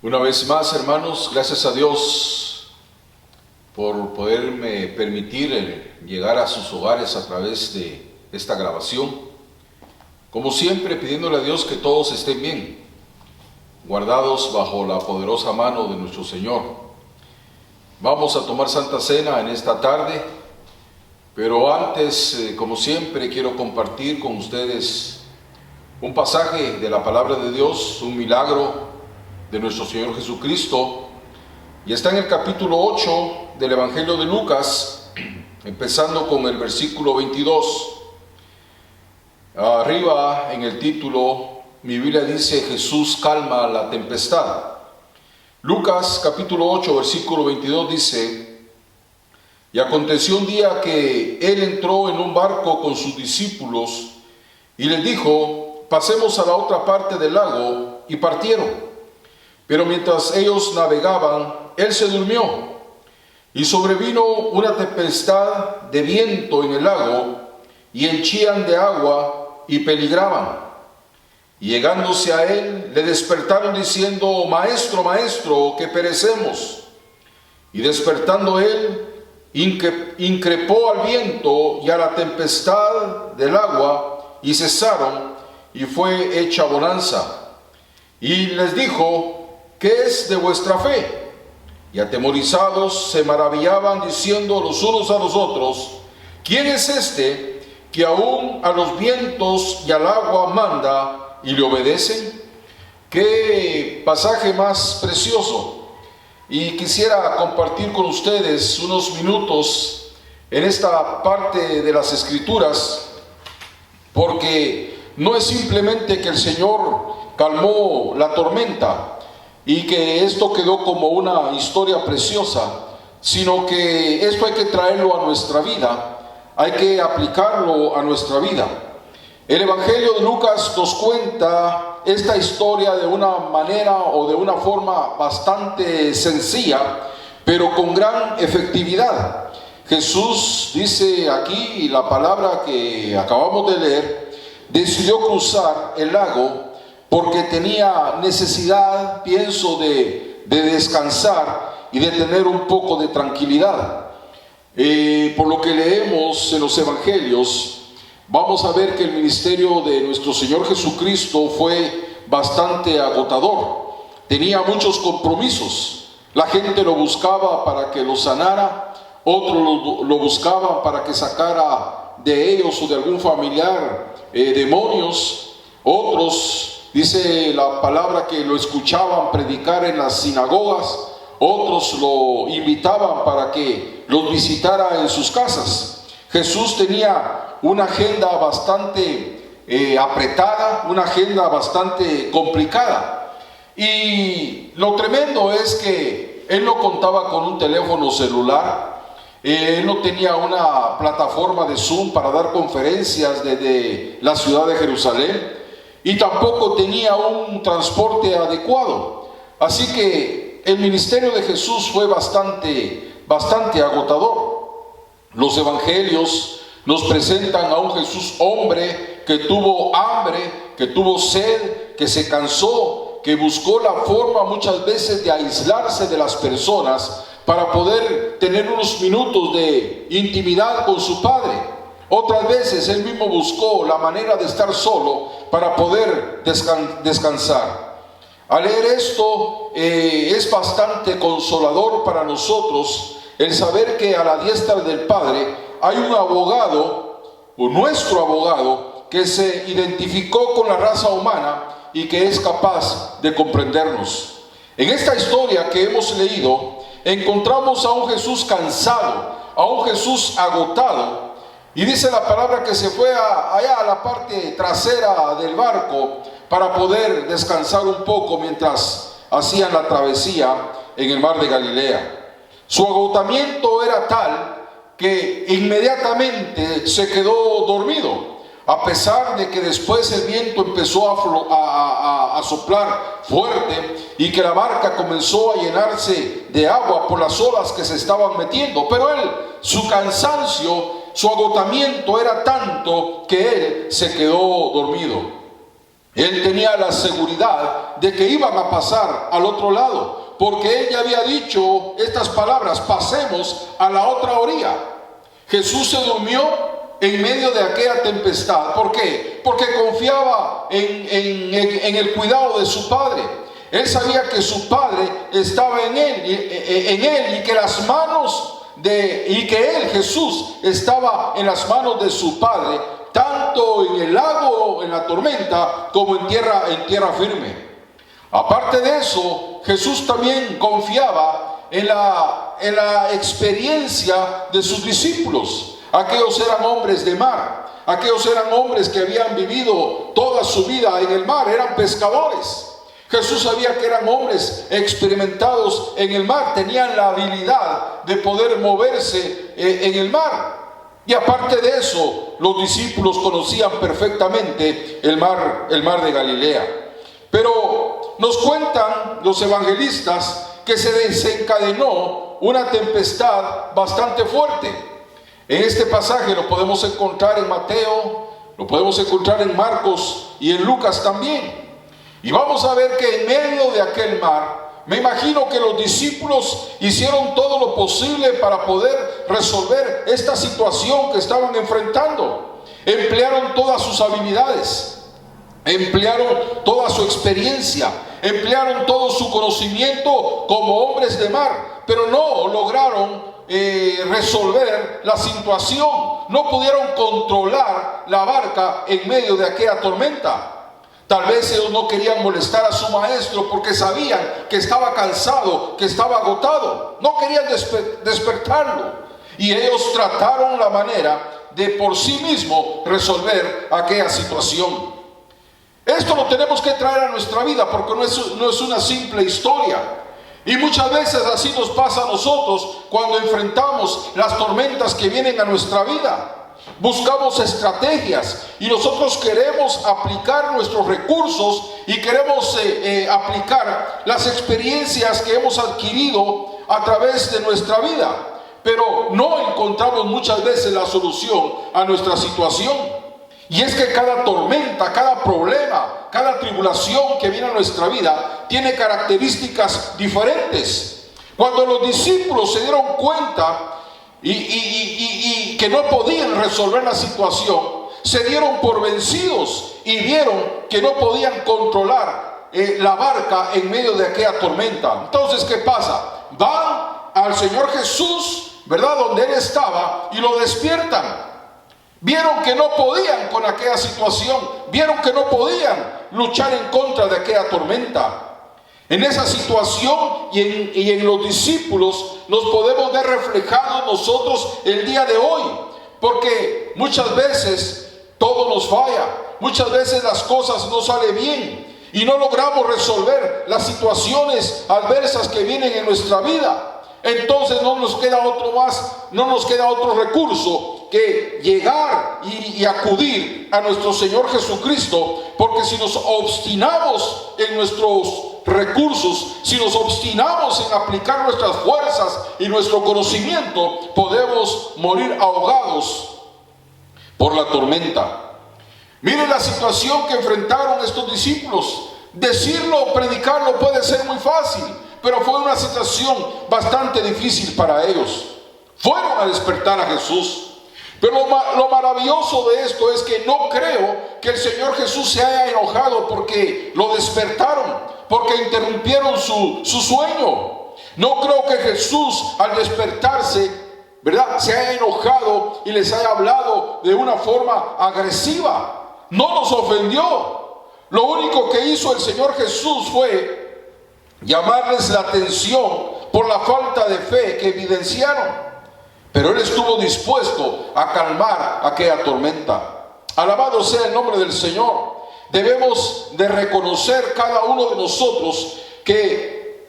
Una vez más, hermanos, gracias a Dios por poderme permitir llegar a sus hogares a través de esta grabación. Como siempre, pidiéndole a Dios que todos estén bien, guardados bajo la poderosa mano de nuestro Señor. Vamos a tomar Santa Cena en esta tarde, pero antes, como siempre, quiero compartir con ustedes un pasaje de la palabra de Dios, un milagro de nuestro Señor Jesucristo, y está en el capítulo 8 del Evangelio de Lucas, empezando con el versículo 22. Arriba en el título, mi Biblia dice: Jesús calma la tempestad. Lucas capítulo 8, versículo 22 dice: y aconteció un día que él entró en un barco con sus discípulos y les dijo: pasemos a la otra parte del lago, y partieron. Pero mientras ellos navegaban, él se durmió, y sobrevino una tempestad de viento en el lago, y henchían de agua y peligraban. Y llegándose a él, le despertaron diciendo: Maestro, maestro, que perecemos. Y despertando él, increpó al viento y a la tempestad del agua, y cesaron, y fue hecha bonanza. Y les dijo: ¿qué es de vuestra fe? Y atemorizados se maravillaban, diciendo los unos a los otros: ¿quién es este que aún a los vientos y al agua manda y le obedecen? Qué pasaje más precioso. Y quisiera compartir con ustedes unos minutos en esta parte de las Escrituras, porque no es simplemente que el Señor calmó la tormenta y que esto quedó como una historia preciosa, sino que esto hay que traerlo a nuestra vida, hay que aplicarlo a nuestra vida. El Evangelio de Lucas nos cuenta esta historia de una manera o de una forma bastante sencilla, pero con gran efectividad. Jesús dice aquí, la palabra que acabamos de leer, decidió cruzar el lago porque tenía necesidad, pienso, de descansar y de tener un poco de tranquilidad. Por lo que leemos en los Evangelios, vamos a ver que el ministerio de nuestro Señor Jesucristo fue bastante agotador. Tenía muchos compromisos. La gente lo buscaba para que lo sanara, otros lo buscaban para que sacara de ellos o de algún familiar demonios, otros, dice la palabra, que lo escuchaban predicar en las sinagogas, otros lo invitaban para que los visitara en sus casas. Jesús tenía una agenda bastante apretada, una agenda bastante complicada. Y lo tremendo es que él no contaba con un teléfono celular, él no tenía una plataforma de Zoom para dar conferencias desde la ciudad de Jerusalén, y tampoco tenía un transporte adecuado. Así que el ministerio de Jesús fue bastante agotador. Los evangelios nos presentan a un Jesús hombre que tuvo hambre, que tuvo sed, que se cansó, que buscó la forma muchas veces de aislarse de las personas para poder tener unos minutos de intimidad con su Padre. Otras veces él mismo buscó la manera de estar solo para poder descansar. Al leer esto es bastante consolador para nosotros el saber que a la diestra del Padre hay un abogado, o nuestro abogado, que se identificó con la raza humana y que es capaz de comprendernos. En esta historia que hemos leído encontramos a un Jesús cansado, a un Jesús agotado. Y dice la palabra que se fue allá a la parte trasera del barco para poder descansar un poco mientras hacían la travesía en el mar de Galilea. Su agotamiento era tal que inmediatamente se quedó dormido, a pesar de que después el viento empezó a soplar fuerte y que la barca comenzó a llenarse de agua por las olas que se estaban metiendo. Pero él, su cansancio, su agotamiento era tanto que él se quedó dormido. Él tenía la seguridad de que iban a pasar al otro lado, porque él ya había dicho estas palabras: pasemos a la otra orilla. Jesús se durmió en medio de aquella tempestad. ¿Por qué? Porque confiaba en el cuidado de su Padre. Él sabía que su Padre estaba en él y que las manos Jesús, estaba en las manos de su Padre, tanto en el lago, en la tormenta, como en tierra firme. Aparte de eso, Jesús también confiaba en la experiencia de sus discípulos. Aquellos eran hombres de mar, aquellos eran hombres que habían vivido toda su vida en el mar, eran pescadores. Jesús sabía que eran hombres experimentados en el mar, tenían la habilidad de poder moverse en el mar. Y aparte de eso, los discípulos conocían perfectamente el mar de Galilea. Pero nos cuentan los evangelistas que se desencadenó una tempestad bastante fuerte. En este pasaje lo podemos encontrar en Mateo, lo podemos encontrar en Marcos y en Lucas también. Y vamos a ver que en medio de aquel mar, me imagino que los discípulos hicieron todo lo posible para poder resolver esta situación que estaban enfrentando. Emplearon todas sus habilidades, emplearon toda su experiencia, emplearon todo su conocimiento como hombres de mar, pero no lograron resolver la situación. No pudieron controlar la barca en medio de aquella tormenta. Tal vez ellos no querían molestar a su maestro porque sabían que estaba cansado, que estaba agotado. No querían despertarlo. Y ellos trataron la manera de por sí mismo resolver aquella situación. Esto lo tenemos que traer a nuestra vida porque no es una simple historia. Y muchas veces así nos pasa a nosotros cuando enfrentamos las tormentas que vienen a nuestra vida. Buscamos estrategias y nosotros queremos aplicar nuestros recursos y queremos aplicar las experiencias que hemos adquirido a través de nuestra vida, pero no encontramos muchas veces la solución a nuestra situación. Y es que cada tormenta, cada problema, cada tribulación que viene a nuestra vida tiene características diferentes. Cuando los discípulos se dieron cuenta y que no podían resolver la situación, se dieron por vencidos y vieron que no podían controlar la barca en medio de aquella tormenta. Entonces, ¿qué pasa? Van al Señor Jesús, ¿verdad?, donde Él estaba, y lo despiertan. Vieron que no podían con aquella situación, vieron que no podían luchar en contra de aquella tormenta. En esa situación y en los discípulos nos podemos ver reflejados nosotros el día de hoy, porque muchas veces todo nos falla, muchas veces las cosas no salen bien y no logramos resolver las situaciones adversas que vienen en nuestra vida. Entonces no nos queda otro recurso que llegar y acudir a nuestro Señor Jesucristo, porque si nos obstinamos en nuestros recursos, si nos obstinamos en aplicar nuestras fuerzas y nuestro conocimiento, podemos morir ahogados por la tormenta. Miren la situación que enfrentaron estos discípulos. Decirlo o predicarlo puede ser muy fácil, pero fue una situación bastante difícil para ellos. Fueron a despertar a Jesús. Pero lo maravilloso de esto es que no creo que el Señor Jesús se haya enojado porque lo despertaron, porque interrumpieron su sueño. No creo que Jesús, al despertarse, ¿verdad?, se haya enojado y les haya hablado de una forma agresiva. No los ofendió. Lo único que hizo el Señor Jesús fue llamarles la atención por la falta de fe que evidenciaron. Pero Él estuvo dispuesto a calmar aquella tormenta. Alabado sea el nombre del Señor. Debemos de reconocer cada uno de nosotros que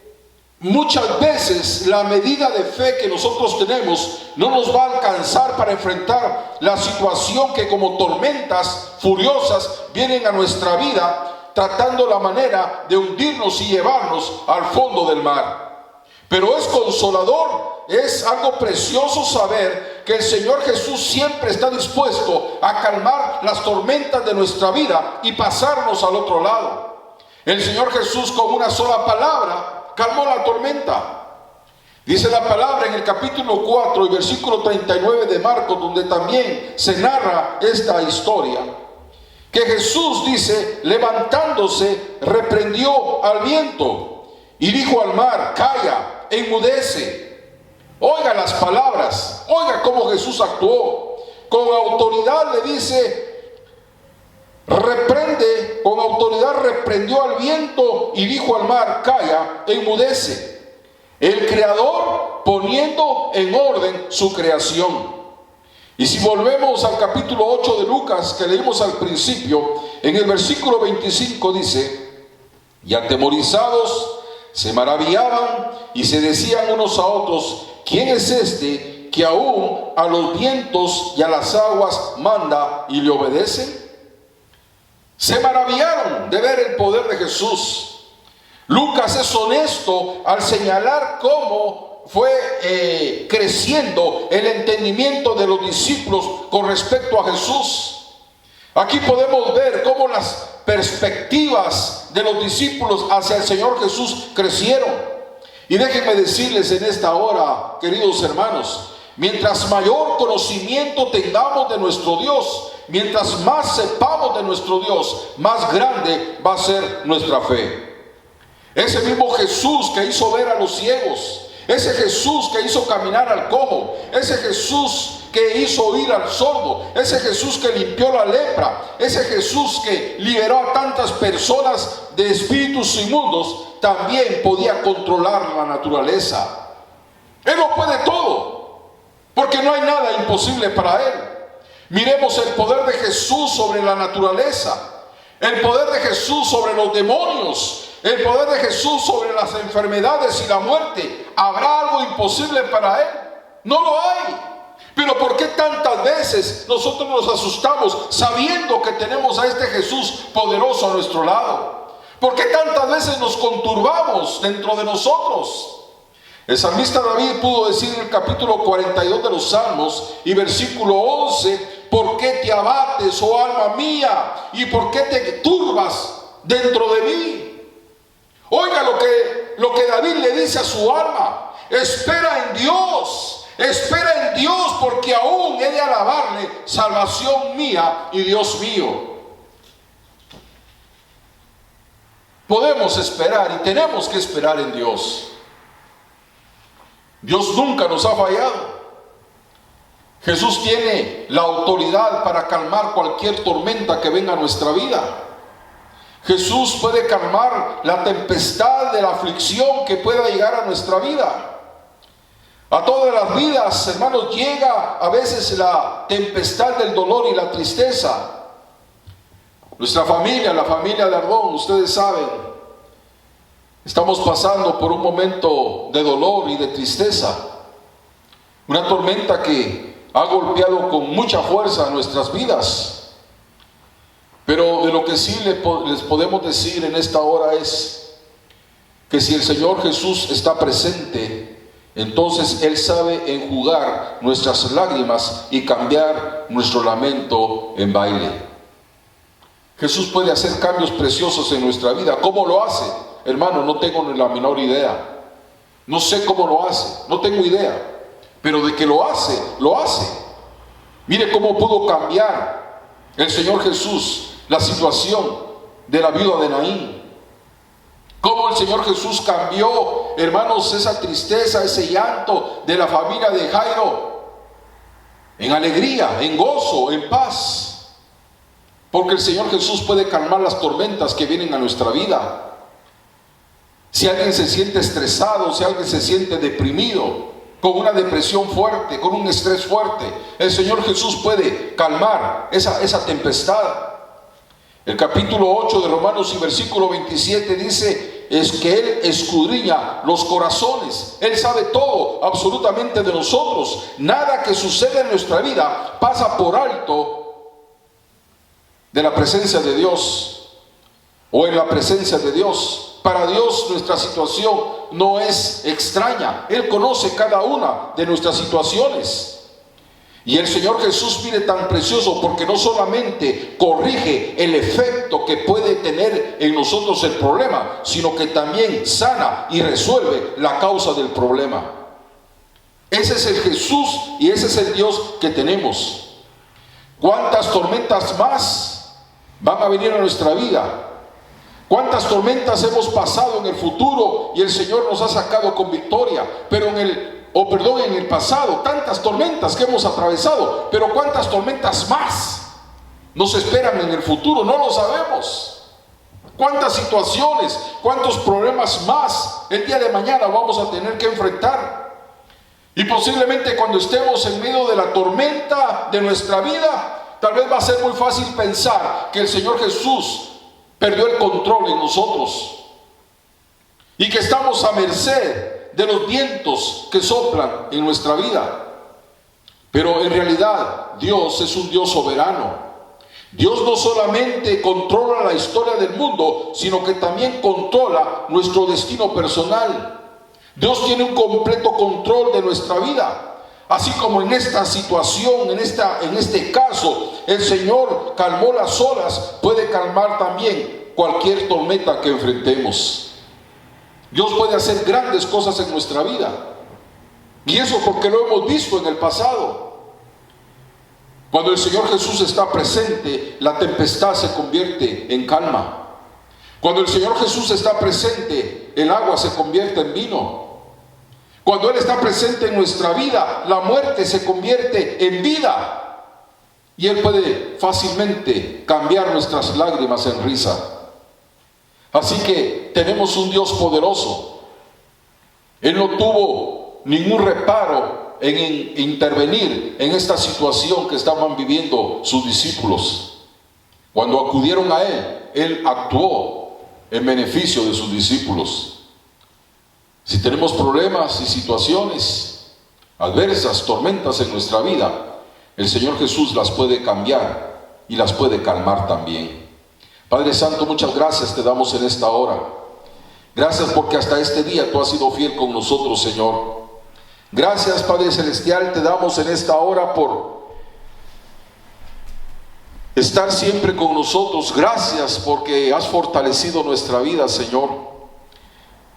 muchas veces la medida de fe que nosotros tenemos no nos va a alcanzar para enfrentar la situación que como tormentas furiosas vienen a nuestra vida, tratando la manera de hundirnos y llevarnos al fondo del mar. Pero es consolador, es algo precioso saber que el Señor Jesús siempre está dispuesto a calmar las tormentas de nuestra vida y pasarnos al otro lado. El Señor Jesús con una sola palabra calmó la tormenta. Dice la palabra en el capítulo 4 y versículo 39 de Marcos, donde también se narra esta historia, que Jesús dice, levantándose, reprendió al viento y dijo al mar, calla, enmudece. Oiga las palabras, oiga cómo Jesús actuó. Con autoridad le dice, reprende, con autoridad reprendió al viento y dijo al mar, calla, enmudece. El Creador poniendo en orden su creación. Y si volvemos al capítulo 8 de Lucas, que leímos al principio, en el versículo 25 dice, y atemorizados se maravillaban y se decían unos a otros, ¿quién es este que aún a los vientos y a las aguas manda y le obedecen? Se maravillaron de ver el poder de Jesús. Lucas es honesto al señalar cómo fue creciendo el entendimiento de los discípulos con respecto a Jesús. Aquí podemos ver cómo las perspectivas de los discípulos hacia el Señor Jesús crecieron. Y déjenme decirles en esta hora, queridos hermanos, mientras mayor conocimiento tengamos de nuestro Dios, mientras más sepamos de nuestro Dios, más grande va a ser nuestra fe. Ese mismo Jesús que hizo ver a los ciegos, ese Jesús que hizo caminar al cojo, ese Jesús que hizo oír al sordo, ese Jesús que limpió la lepra, ese Jesús que liberó a tantas personas de espíritus inmundos, también podía controlar la naturaleza. Él lo puede todo, porque no hay nada imposible para Él. Miremos el poder de Jesús sobre la naturaleza, el poder de Jesús sobre los demonios, el poder de Jesús sobre las enfermedades y la muerte. ¿Habrá algo imposible para Él? No lo hay. Pero ¿por qué tantas veces nosotros nos asustamos sabiendo que tenemos a este Jesús poderoso a nuestro lado? ¿Por qué tantas veces nos conturbamos dentro de nosotros? El salmista David pudo decir en el capítulo 42 de los Salmos y versículo 11, ¿por qué te abates, oh alma mía? ¿Y por qué te turbas dentro de mí? Oiga lo que David le dice a su alma: espera en Dios porque aún he de alabarle, salvación mía y Dios mío. Podemos esperar y tenemos que esperar en Dios. Dios nunca nos ha fallado. Jesús tiene la autoridad para calmar cualquier tormenta que venga a nuestra vida. Jesús puede calmar la tempestad de la aflicción que pueda llegar a nuestra vida. A todas las vidas, hermanos, llega a veces la tempestad del dolor y la tristeza. Nuestra familia, la familia de Ardón, ustedes saben, estamos pasando por un momento de dolor y de tristeza. Una tormenta que ha golpeado con mucha fuerza a nuestras vidas. Pero de lo que sí les podemos decir en esta hora es que si el Señor Jesús está presente, entonces Él sabe enjugar nuestras lágrimas y cambiar nuestro lamento en baile. Jesús puede hacer cambios preciosos en nuestra vida. ¿Cómo lo hace? Hermano, no tengo ni la menor idea. No sé cómo lo hace, no tengo idea. Pero de que lo hace, lo hace. Mire cómo pudo cambiar el Señor Jesús la situación de la viuda de Naín. Cómo el Señor Jesús cambió, hermanos, esa tristeza, ese llanto de la familia de Jairo en alegría, en gozo, en paz. Porque el Señor Jesús puede calmar las tormentas que vienen a nuestra vida. Si alguien se siente estresado, si alguien se siente deprimido, con una depresión fuerte, con un estrés fuerte, el Señor Jesús puede calmar esa tempestad. El capítulo 8 de Romanos y versículo 27 dice, es que Él escudriña los corazones. Él sabe todo absolutamente de nosotros. Nada que sucede en nuestra vida pasa por alto de la presencia de Dios o en la presencia de Dios. Para Dios nuestra situación no es extraña. Él conoce cada una de nuestras situaciones. Y el Señor Jesús, mire, tan precioso, porque no solamente corrige el efecto que puede tener en nosotros el problema, sino que también sana y resuelve la causa del problema. Ese es el Jesús y ese es el Dios que tenemos. ¿Cuántas tormentas más van a venir a nuestra vida? ¿Cuántas tormentas hemos pasado en el futuro y el Señor nos ha sacado con victoria? Pero en el pasado, tantas tormentas que hemos atravesado, pero ¿cuántas tormentas más nos esperan en el futuro? No lo sabemos. ¿Cuántas situaciones, cuántos problemas más el día de mañana vamos a tener que enfrentar? Y posiblemente cuando estemos en medio de la tormenta de nuestra vida, tal vez va a ser muy fácil pensar que el Señor Jesús perdió el control en nosotros y que estamos a merced de los vientos que soplan en nuestra vida. Pero en realidad Dios es un Dios soberano. Dios no solamente controla la historia del mundo, sino que también controla nuestro destino personal. Dios tiene un completo control de nuestra vida. Así como en esta situación, en este caso, el Señor calmó las olas, puede calmar también cualquier tormenta que enfrentemos. Dios puede hacer grandes cosas en nuestra vida. Y eso porque lo hemos visto en el pasado. Cuando el Señor Jesús está presente, la tempestad se convierte en calma. Cuando el Señor Jesús está presente, el agua se convierte en vino. Cuando Él está presente en nuestra vida, la muerte se convierte en vida. Y Él puede fácilmente cambiar nuestras lágrimas en risa. Así que tenemos un Dios poderoso. Él no tuvo ningún reparo en intervenir en esta situación que estaban viviendo sus discípulos. Cuando acudieron a Él, Él actuó en beneficio de sus discípulos. Si tenemos problemas y situaciones adversas, tormentas en nuestra vida, el Señor Jesús las puede cambiar y las puede calmar también. Padre Santo, muchas gracias te damos en esta hora. Gracias porque hasta este día tú has sido fiel con nosotros, Señor. Gracias, Padre Celestial, te damos en esta hora por estar siempre con nosotros. Gracias porque has fortalecido nuestra vida, Señor.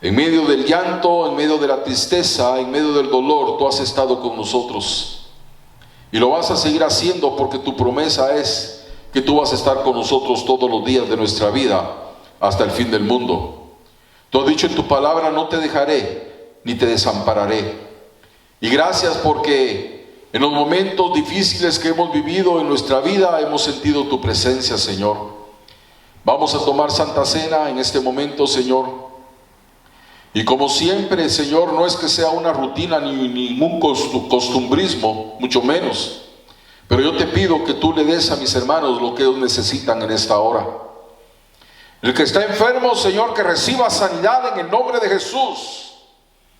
En medio del llanto, en medio de la tristeza, en medio del dolor, tú has estado con nosotros. Y lo vas a seguir haciendo porque tu promesa es que tú vas a estar con nosotros todos los días de nuestra vida hasta el fin del mundo. Tú has dicho en tu palabra, no te dejaré ni te desampararé. Y gracias porque en los momentos difíciles que hemos vivido en nuestra vida hemos sentido tu presencia, Señor. Vamos a tomar Santa Cena en este momento, Señor. Y como siempre, Señor, no es que sea una rutina ni ningún costumbrismo, mucho menos. Pero yo te pido que tú le des a mis hermanos lo que ellos necesitan en esta hora. El que está enfermo, Señor, que reciba sanidad en el nombre de Jesús.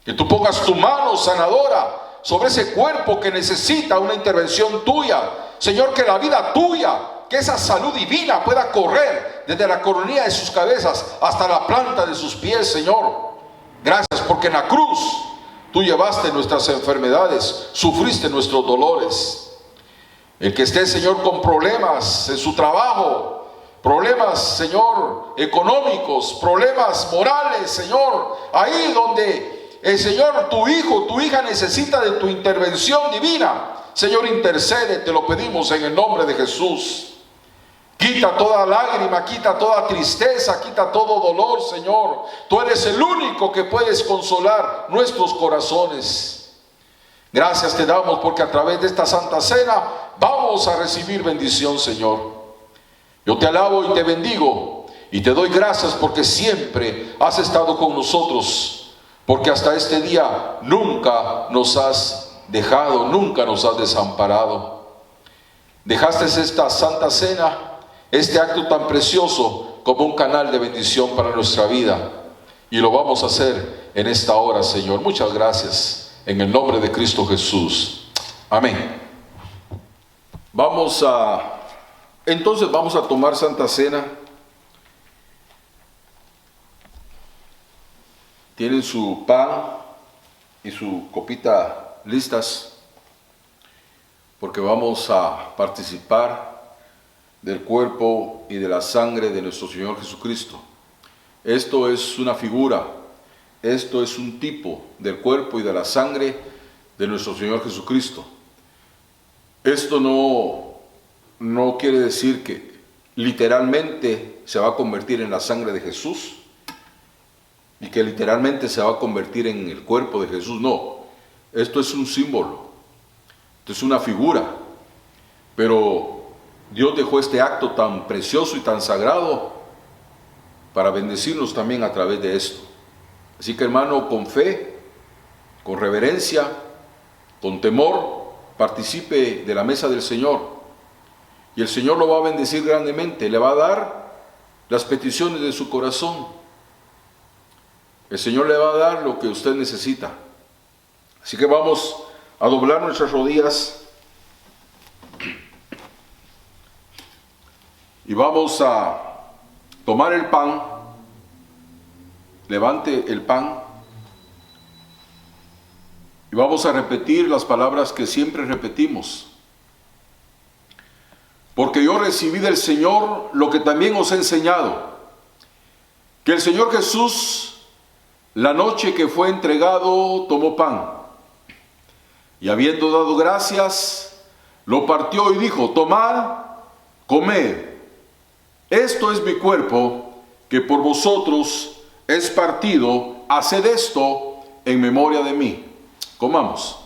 Que tú pongas tu mano sanadora sobre ese cuerpo que necesita una intervención tuya. Señor, que la vida tuya, que esa salud divina pueda correr desde la coronilla de sus cabezas hasta la planta de sus pies, Señor. Gracias porque en la cruz tú llevaste nuestras enfermedades, sufriste nuestros dolores. El que esté, Señor, con problemas en su trabajo, problemas, Señor, económicos, problemas morales, Señor, ahí donde el Señor, tu hijo, tu hija necesita de tu intervención divina, Señor, intercede, te lo pedimos en el nombre de Jesús. Quita toda lágrima, quita toda tristeza, quita todo dolor, Señor. Tú eres el único que puedes consolar nuestros corazones. Gracias te damos porque a través de esta Santa Cena vamos a recibir bendición, Señor. Yo te alabo y te bendigo y te doy gracias porque siempre has estado con nosotros. Porque hasta este día nunca nos has dejado, nunca nos has desamparado. Dejaste esta Santa Cena, este acto tan precioso, como un canal de bendición para nuestra vida. Y lo vamos a hacer en esta hora, Señor. Muchas gracias. En el nombre de Cristo Jesús. Amén. Entonces vamos a tomar Santa Cena. tienen su pan y su copita listas, porque vamos a participar del cuerpo y de la sangre de nuestro Señor Jesucristo. Esto es una figura, esto es un tipo del cuerpo y de la sangre de nuestro Señor Jesucristo. Esto no quiere decir que literalmente se va a convertir en la sangre de Jesús y que literalmente se va a convertir en el cuerpo de Jesús. No, esto es un símbolo, esto es una figura, pero Dios dejó este acto tan precioso y tan sagrado para bendecirnos también a través de esto. Así que, hermano, con fe, con reverencia, con temor, participe de la mesa del Señor, y el Señor lo va a bendecir grandemente, le va a dar las peticiones de su corazón. El Señor le va a dar lo que usted necesita. Así que vamos a doblar nuestras rodillas y vamos a tomar el pan. Levante el pan y vamos a repetir las palabras que siempre repetimos. Porque yo recibí del Señor lo que también os he enseñado, que el Señor Jesús, la noche que fue entregado, tomó pan, y habiendo dado gracias, lo partió y dijo: tomad, comed, esto es mi cuerpo, que por vosotros es partido, haced esto en memoria de mí. Comamos.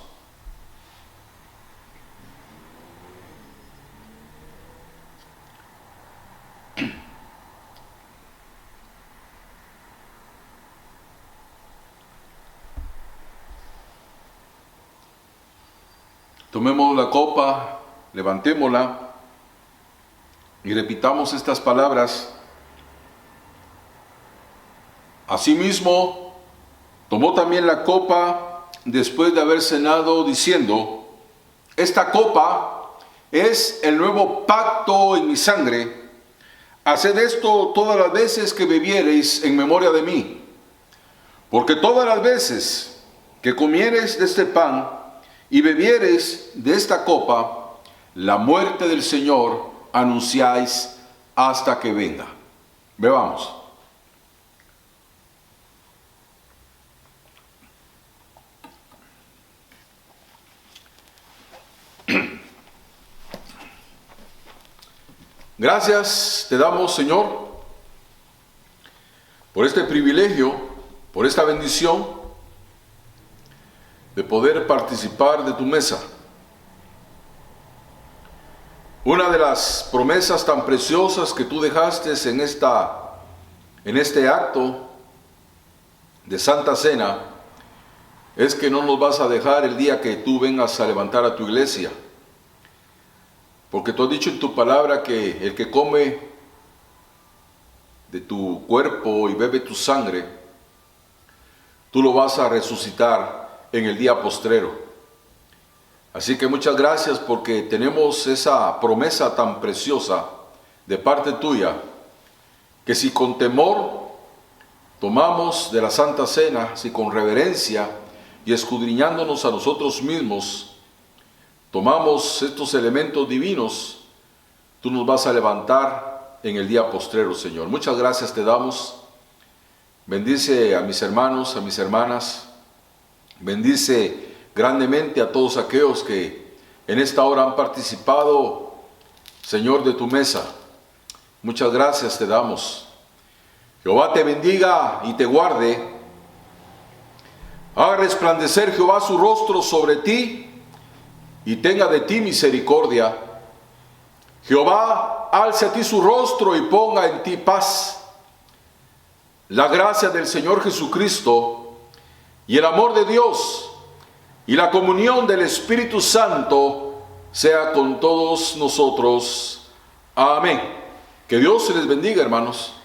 Tomemos la copa, levantémosla y repitamos estas palabras. Asimismo, tomó también la copa después de haber cenado, diciendo: esta copa es el nuevo pacto en mi sangre. Haced esto todas las veces que bebiereis en memoria de mí. Porque todas las veces que comiereis de este pan y bebiereis de esta copa, la muerte del Señor anunciáis hasta que venga. Bebamos. Gracias te damos, Señor, por este privilegio, por esta bendición de poder participar de tu mesa. Una de las promesas tan preciosas que tú dejaste en este acto de Santa Cena es que no nos vas a dejar el día que tú vengas a levantar a tu iglesia. Porque tú has dicho en tu palabra que el que come de tu cuerpo y bebe tu sangre, tú lo vas a resucitar en el día postrero. Así que muchas gracias, porque tenemos esa promesa tan preciosa de parte tuya, que si con temor tomamos de la Santa Cena, si con reverencia y escudriñándonos a nosotros mismos, tomamos estos elementos divinos, tú nos vas a levantar en el día postrero, Señor. Muchas gracias te damos. Bendice a mis hermanos, a mis hermanas. Bendice grandemente a todos aquellos que en esta hora han participado, Señor, de tu mesa. Muchas gracias te damos. Jehová te bendiga y te guarde. Haga resplandecer Jehová su rostro sobre ti y tenga de ti misericordia. Jehová alce a ti su rostro y ponga en ti paz. La gracia del Señor Jesucristo y el amor de Dios y la comunión del Espíritu Santo sea con todos nosotros. Amén. Que Dios se les bendiga, hermanos.